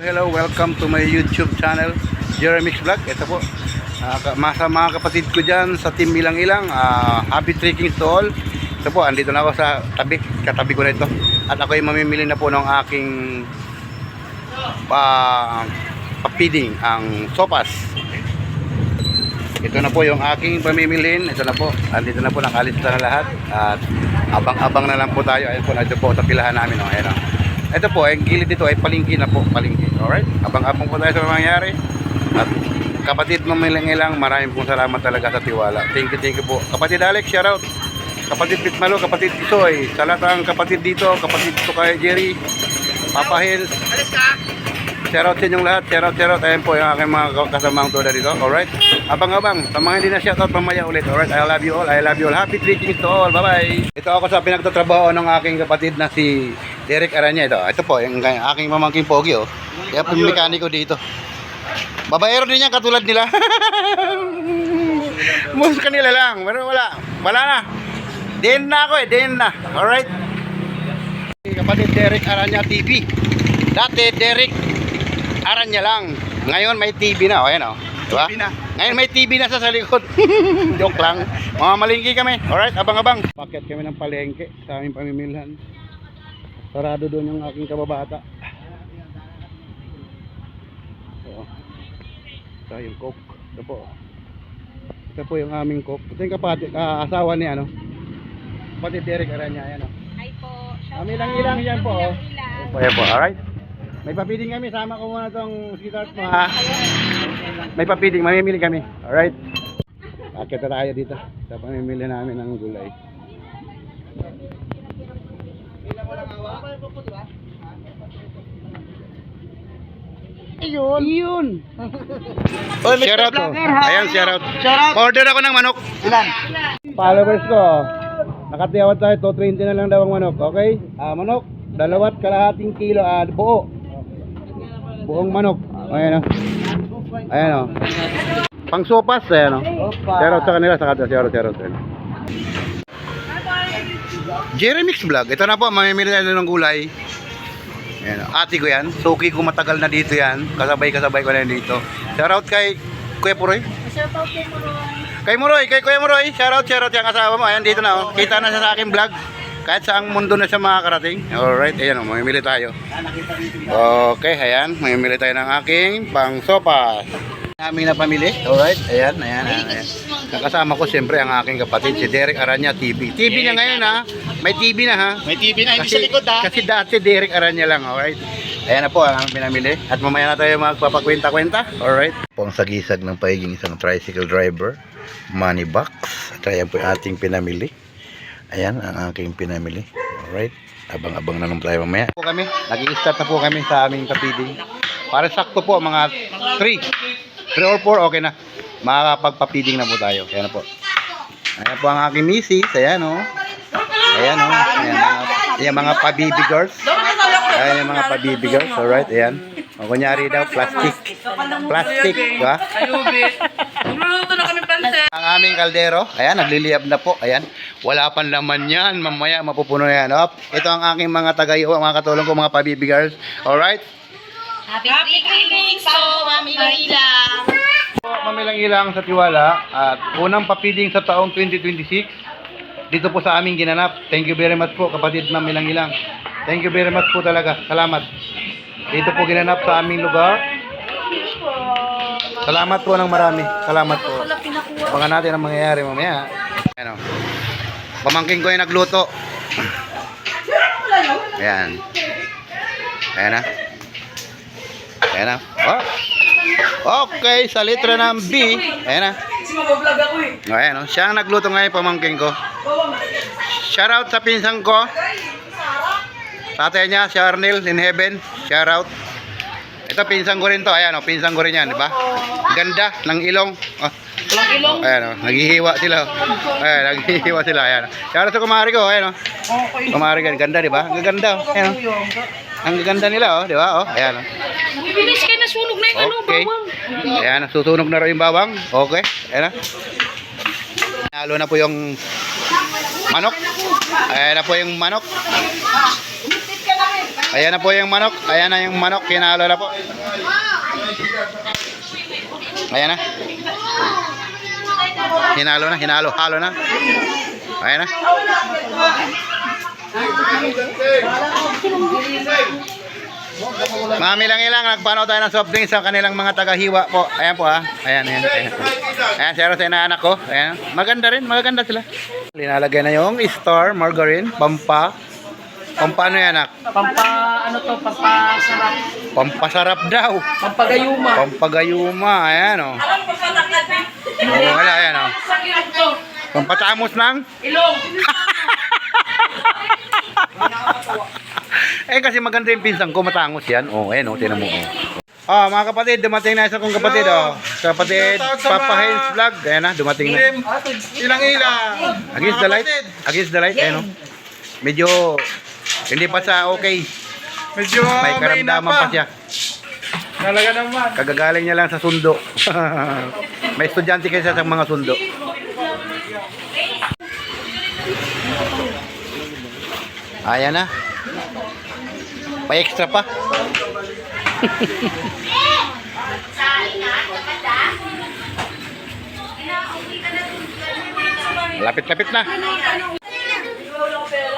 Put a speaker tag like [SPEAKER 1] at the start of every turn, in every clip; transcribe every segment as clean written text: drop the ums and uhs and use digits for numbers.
[SPEAKER 1] Hello, welcome to my YouTube channel, Jeremy's Vlog. Ito po, mga kapatid ko dyan sa Team Ilang-Ilang, happy trekking to all. Ito po, andito na ako sa katabi ko na ito. At ako ay mamimili na po ng aking papiding, ang sopas. Ito na po yung aking pamimilin. Ito na po, andito na po, nakalis na lahat. At abang-abang na lang po tayo. Ayun po, ito po, tapilahan namin. Ayan o. Ito po, ang gilid dito ay palingki na po, palingki. Alright? Abang-abang po tayo sa mangyayari. At kapatid mamilang-ilang, maraming pong salamat talaga sa tiwala. Thank you po. Kapatid Alex, shout out. Kapatid Pitmalo, kapatid Isoy. Sa lahat ng kapatid dito, kapatid ko kay Jerry, Papa Hill. Shout out sa inyong lahat. Shout out. Ayan po yung aking mga kasamang toda dito. Alright? Abang-abang. Sa mga hindi na shout out, mamaya ulit. Alright? I love you all. I love you all. Happy trekking to all. Bye-bye. Ito ako sa pinagtatrabaho ng aking kapatid na si Derek Aranya. Ito po, yung aking mamangking pogi. Oh. Kaya po yung mekaniko dito. Babaero din yan katulad nila. Mus kanila lang. Pero wala na. Din na ako din na. Alright? Kapatid Derek Aranya TV. Dati Derek Aranya lang. Ngayon may TV na. O yan o. Diba? Ngayon may TV na sa likod. Joke lang. Mga malingki kami. Alright, abang-abang. Paket kami ng palengke sa aming pamimilhan. Sarado doon yung aking kababata. Ito yung coke. Ito po. Ito po yung aming coke. Ito yung kapatid, asawa ni ano. Kapatid Derek Aranya. Ayan o.
[SPEAKER 2] Hi po.
[SPEAKER 1] Ilang yan po. Ayan po. Alright. May papiding kami, sama ko muna itong sweetheart mo ha. May papiding, mamimili kami. Alright. Akit na tayo dito sa pamimili namin ng gulay. Ayun. Shout out to. Ayan, shout out. Order ako ng manok. Ilan? Followers ko. Nakatiyawat tayo, 220 na lang daw ang manok. Okay? Manok, 2.5 kilo, buo. Buong manok. Ayan o. Ayan o. Pang sopas. Ayan o. Charot sa kanila. Charot. Jeremy's Vlog. Ito na po. Mamimili tayo ng gulay. Ayan o. Ate ko yan. Suki ko matagal na dito yan. Kasabay ko na yan dito. Shoutout kay Kuya Puroy.
[SPEAKER 2] Shoutout kay Muroy.
[SPEAKER 1] Kay Kuya Muroy. Shoutout yung asawa mo. Ayan dito na o. Kita na siya sa aking vlog. Kahit saang mundo na siya makakarating. Alright, ayan o, mamimili tayo. Okay, ayan, mamimili tayo ng aking pang sopas. Aming na pamili, alright, ayan. Nakasama ko siyempre ang aking kapatid, si Derek Aranya TV. TV na ngayon ha, may TV na ha.
[SPEAKER 3] May TV na, hindi sa likod ha.
[SPEAKER 1] Kasi dati Derek Aranya lang, alright. Ayan na po ang pinamili. At mamaya na tayo magpapakwenta-kwenta, alright. Po ang sagisag ng pagiging isang tricycle driver, money box. At ayan po yung ating pinamili. Ayan ang aking pinamili. Alright. Abang-abang na nung tayo mamaya. Nag-i-start na po kami sa aming kapiding. Para sakto po mga 3 or 4 okay na. Makakapagpapiding na po tayo. Ayan na po. Ayan po ang aking misis. Ayan o. Ayan o. Ayan mga pabibi girls. Ayan yung mga pabibi girls. Alright. Ayan. O kunyari daw plastic. Plastic. Diba?
[SPEAKER 2] Magluluto na kami pansit.
[SPEAKER 1] Ang aming kaldero, ayan, nagliliyab na po, ayan, wala pang laman yan, mamaya mapupuno yan, ito ang aking mga tagayo, mga katulong ko, mga pabibi girls, alright?
[SPEAKER 2] Happy trekking po, Mamilang-Ilang.
[SPEAKER 1] Mamilang-Ilang sa tiwala, at unang papiding sa taong 2026, dito po sa aming ginanap. Thank you very much po, kapatid Mamilang-Ilang. Thank you very much po talaga, salamat. Dito po ginanap sa aming lugar. Salamat po ng marami. Salamat po. Abangan natin ang mangyayari mamaya. Ayan o. Pamangking ko yung nagluto. Ayan. Ayan na. Ayan na. Oh. Okay, sa litra ng B. Ayan na. Ayan o. Siya ang nagluto ngayon, pamangking ko. Shoutout sa pinsang ko. Tatay niya, si Arnel in heaven. Shoutout. Ito pinsan ko rin to. Ayan o, pinsan ko rin yan, di ba? Ganda ng ilong. Oh.
[SPEAKER 2] Ilong?
[SPEAKER 1] Ayan o, naghihiwa sila. Ayan, naghihiwa sila. Ayan o. Shout out sa kumari ko. Ayan o. Kumari ka, ganda, di ba? Ang ganda o. Ayan o. Ang ganda nila o, di ba? O, ayan o.
[SPEAKER 2] Bibilis kayo na sunog na yung bawang.
[SPEAKER 1] Ayan, susunog na rin yung bawang. Okay, ayan o. Nalo na po yung manok. Ayan na po yung manok. Ayan na po yung manok. Ayan na yung manok. Kinalo na po. Ayan na. Hinalo na. Halo na. Ayan na. Mamilang-ilang, nagpano tayo ng soft drinks sa kanilang mga tagahiwa po. Ayan po ha. Ayan. Ayan, sero sa inaanak ko. Ayan. Maganda sila. Linalagay na yung star, margarine, pampano yan anak?
[SPEAKER 2] Pampasarap.
[SPEAKER 1] Pampasarap daw.
[SPEAKER 2] Pampagayuma.
[SPEAKER 1] Pampagayuma, ayan o. Wala, ayan o. Pampatamos ng?
[SPEAKER 2] Ilong.
[SPEAKER 1] Eh kasi maganda yung pinsan ko, matangos yan. Oh, ayan oh, tinan mo. Oh, mga kapatid, dumating na isa kong kapatid oh. Kapatid, Papa Hens Vlog. Ayan na, dumating na.
[SPEAKER 3] Ilang-ilang.
[SPEAKER 1] Against the light, ayan oh. Medyo, hindi pa sa okay.
[SPEAKER 3] Medyo
[SPEAKER 1] May karamdaman pa siya.
[SPEAKER 3] Talaga naman.
[SPEAKER 1] Kagagaling niya lang sa sundo. May estudyante kasi sa mga sundo. Ayan na. Pa-extra pa. Lapit-lapit na.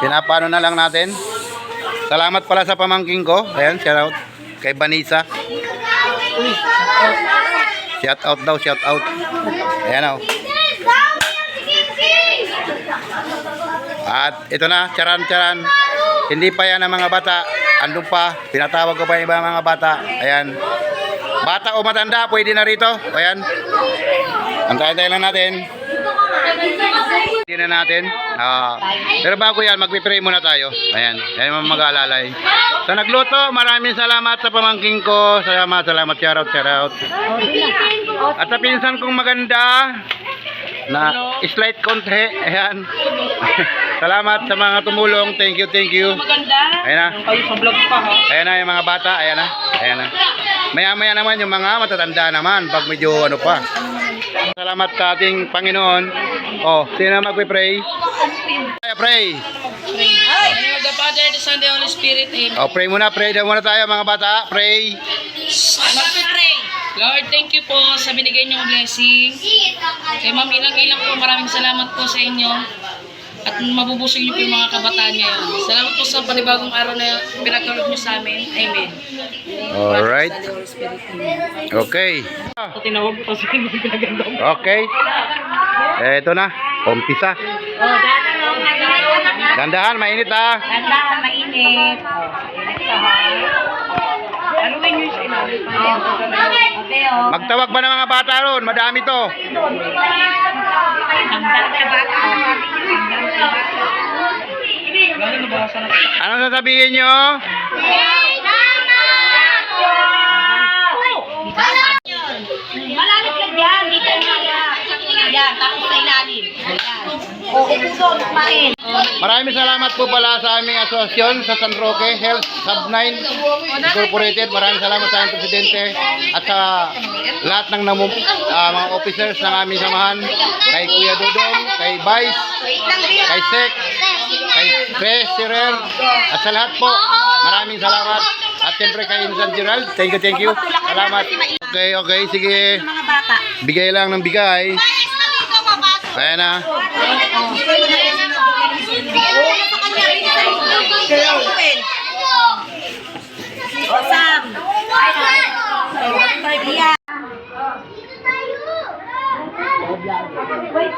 [SPEAKER 1] Pinapano na lang natin. Salamat pala sa pamangking ko. Ayan, shout out kay Vanessa. Shout out daw, shout out. Ayan o. At ito na, charan-charan. Hindi pa yan ang mga bata. Andun pa. Pinatawag ko pa yung ibang mga bata. Ayan. Bata o matanda, pwede na rito. Ayan. Antayin lang natin. Hindi na natin. Pero bago yan, magpipray muna tayo. Ayan. Ayan yung mga mag-aalalay. Sa nagluto, maraming salamat sa pamangking ko. Salamat. Shout out. At sa pinsan kong maganda na slight konti. Ayan. Salamat sa mga tumulong. Thank you.
[SPEAKER 2] Maganda.
[SPEAKER 1] Ayan na.
[SPEAKER 2] Kayo sa vlog pa ha.
[SPEAKER 1] Ayan na yung mga bata. Ayan na. Maya-maya naman yung mga matatanda naman pag medyo ano pa. Salamat sa ating Panginoon. Oh, sino magpipray? Pray.
[SPEAKER 2] Hi. The Father, the Son, the Holy Spirit. Amen.
[SPEAKER 1] Oh, pray muna tayo mga bata. Pray.
[SPEAKER 2] Magpipray. Lord, thank you po sa binigay niyong blessing. Kay Ma'am Ilang-Ilang po, maraming salamat po sa inyo. At mabubusog niyo po yung mga kabataan ngayon. Salamat po sa panibagong araw na pinagkaloob niyo sa amin. Amen.
[SPEAKER 1] Alright. Okay.
[SPEAKER 2] Tinawag po sa inyo pinagandang.
[SPEAKER 1] Okay. Eto na. Umpisa. Dandahan, mainit ha.
[SPEAKER 2] Dandahan, mainit. Mainit sa haluin niyo siya.
[SPEAKER 1] Magtawag ba ng mga bata ron? Madami to. Anong sasabihin nyo?
[SPEAKER 2] Malalaglag yan. Dito na. Yan, tapos sa ilalim. O, ito lupain.
[SPEAKER 1] Maraming salamat po pala sa aming asosasyon sa San Roque Health Sub 9 Incorporated. Maraming salamat sa aming presidente at sa lahat ng mga officers ng aming samahan. Kay Kuya Dudong, kay Vice, kay Sek, kay Treasurer, at sa lahat po. Maraming salamat. At siyempre kay Insan Gerald. Thank you. Salamat. Okay, sige. Bigay lang ng bigay. Ayan na.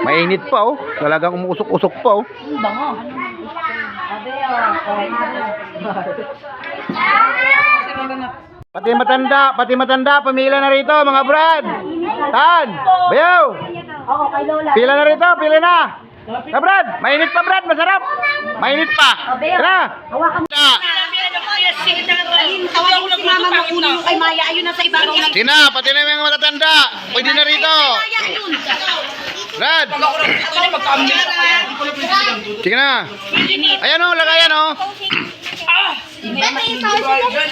[SPEAKER 1] Mainit pa oh. Talagang umuusok-usok pa oh.
[SPEAKER 2] Bango.
[SPEAKER 1] Pati matanda, pamila na rito mga brad. Tan, bayaw. Pila na rito, pila na. Na brad, mainit pa brad, masarap. Mainit pa. Tara.
[SPEAKER 2] Tawagin ko si mama mo ulo kay Maya. Ayun na sa ibabaw ng...
[SPEAKER 1] Tina, pati na yung mga matatanda. Pwede na rito. Brad. Sige na. Ayan o, lagayan o.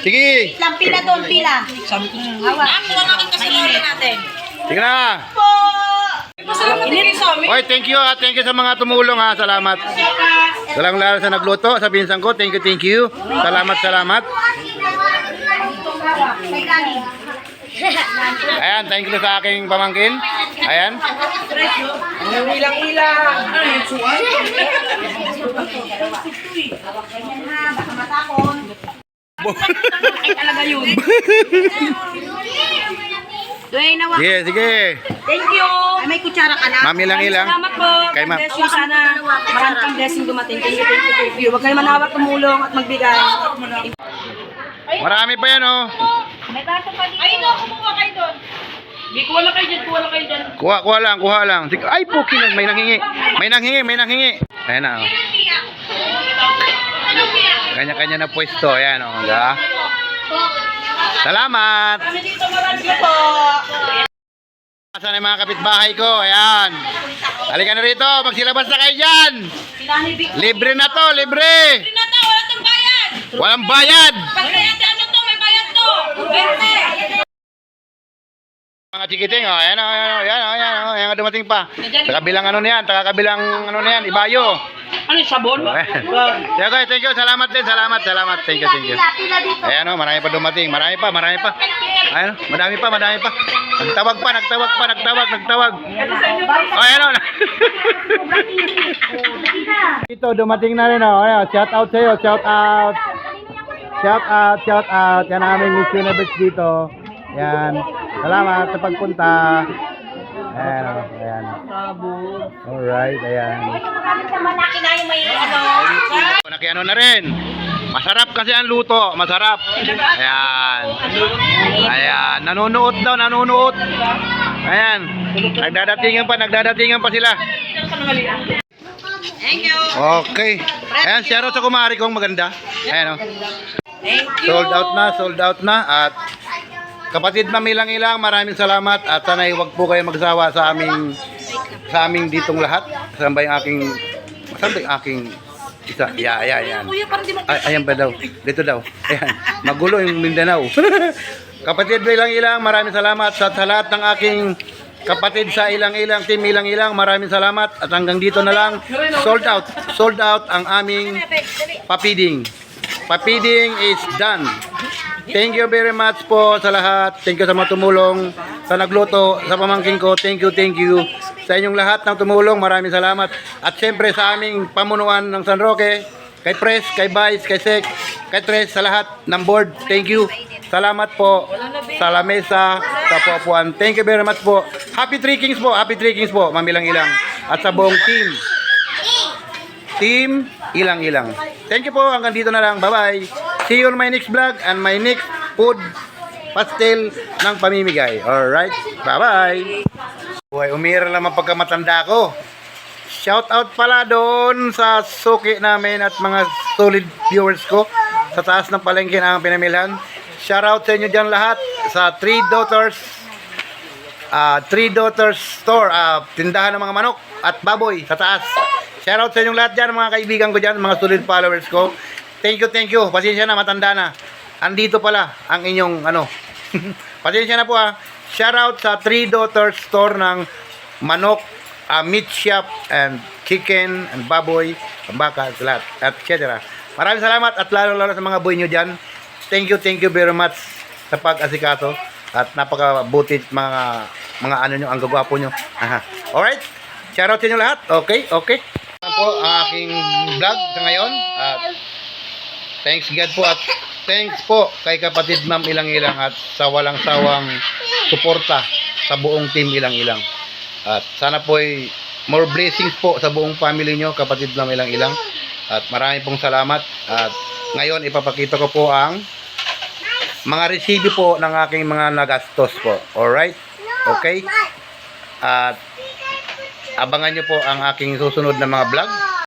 [SPEAKER 1] Sige.
[SPEAKER 2] Pila doon, pila. Hawak. natin.
[SPEAKER 1] Sige na.
[SPEAKER 2] Init sa amin.
[SPEAKER 1] Oy, thank you sa mga tumulong ha. Salamat. Walang lalo sa nagluto, sa pinsan ko, thank you. Salamat, salamat. Ayan, thank you sa aking pamangkin. Ayan. Sige, sige.
[SPEAKER 4] Thank you. Ay, may kutsara ka na.
[SPEAKER 1] Mami lang ilang.
[SPEAKER 4] Salamat po.
[SPEAKER 1] Kay ma'am.
[SPEAKER 4] God bless you. Sana marami kang blessing dumating. Thank you, thank you, thank you. Huwag kayo manawag, tumulong at magbigay.
[SPEAKER 1] Marami pa yan, oh.
[SPEAKER 4] Ay, doon. Kumuha kayo doon.
[SPEAKER 2] Kuha lang kayo dyan, kuha lang kayo dyan.
[SPEAKER 1] Kuha lang. Sige. Ay, puki na. May nanghingi. Ayan na, oh. Kanya-kanya na pwesto. Ayan, oh. Diba? Salamat. Saan yung mga kapitbahay ko? Ayan. Halika na rito. Magsilabas na kayo dyan. Libre na to, libre.
[SPEAKER 2] Wala tong bayad!
[SPEAKER 1] Walang bayad.
[SPEAKER 2] Pagkayat ano to, may bayad to! 20!
[SPEAKER 1] Mga chikiting, oh. Ayan, ayan, dumating pa. Sa kabilang ano niyan, ibayo.
[SPEAKER 2] Ano yung sabon?
[SPEAKER 1] Thank you, salamat din, salamat. Thank you. Ayan, oh, marami pa dumating, marami pa. Ayan, oh, madami pa. Nagtawag. Oh, ayan, oh. Ito, dumating na rin, oh. Ayan, shout out sa'yo, shout out. Yan ang aming Miss Universe dito. Yan. Salamat sa pagpunta. Ayan, oh. Ayan. Alright, ayan. Nakiano na rin. Masarap kasi ang luto. Masarap. Ayan. Nanonood. Ayan. Nagdadatingan pa sila.
[SPEAKER 4] Thank you.
[SPEAKER 1] Okay. Ayan, share out sa kumari kong maganda. Ayan, oh.
[SPEAKER 4] Thank you.
[SPEAKER 1] Sold out na. At kapatid mamilang-ilang, maraming salamat. At sana'y huwag po kayo magsawa sa aming ditong lahat. Saan ba yung aking isa? Yan. Ayan pa daw. Dito daw. Ayan. Magulo yung Mindanao. Kapatid ilang-ilang, maraming salamat sa lahat ng aking kapatid sa ilang-ilang, team ilang-ilang, maraming salamat. At hanggang dito na lang, sold out ang aming papiding. Papiding is done. Thank you very much po sa lahat. Thank you sa mga tumulong, sa nagluto, sa pamangkin ko. Thank you. Sa inyong lahat ng tumulong, maraming salamat. At syempre sa aming pamunuan ng San Roque, kay Pres, kay Vice, kay Sek, kay Tres, sa lahat ng board. Thank you. Salamat po sa lamesa, sa pupuan. Thank you very much po. Happy Three Kings po, mamilang-ilang. At sa buong team ilang-ilang. Thank you po, hanggang dito na lang. Bye-bye. See you on my next vlog and my next food pastel ng pamimigay. Alright, bye-bye. Buhay, umira naman pagkamatanda ko. Shout out pala doon sa suki namin at mga solid viewers ko sa taas ng palengke na ang pinamilhan. Shout out sa inyo dyan lahat sa Three Daughters Store, tindahan ng mga manok at baboy sa taas. Shout out sa inyong lahat dyan, mga kaibigan ko dyan, mga solid followers ko. Thank you. Pasensya na, matanda na. Andito pala ang inyong pasensya na po ha. Shout out sa Three Daughters Store ng manok, meat shop and chicken and baboy, baka, lahat, at etc. Maraming salamat at lalo sa mga boy nyo dyan. Thank you very much sa pag-asikaso at napakabuti mga ano nyo, ang gagwapo nyo. Alright, shout out sa inyo lahat. Okay. Ito po ang aking vlog sa ngayon. At thanks God po at thanks po kay kapatid Ma'am Ilang-Ilang at sa walang sawang suporta sa buong team Ilang-Ilang. At sana po ay more blessings po sa buong family nyo, kapatid Ma'am Ilang-Ilang. At marami pong salamat. At ngayon ipapakita ko po ang mga resibo po ng aking mga nagastos po. Alright? Okay? At abangan nyo po ang aking susunod na mga vlog.